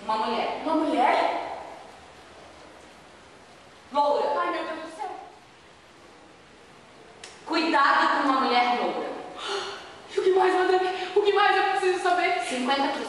Uma mulher. Uma mulher? Loura. Ai, meu Deus do céu. Cuidado com uma mulher loura. E o que mais, madame? O que mais eu preciso saber? 50 cruzeiros.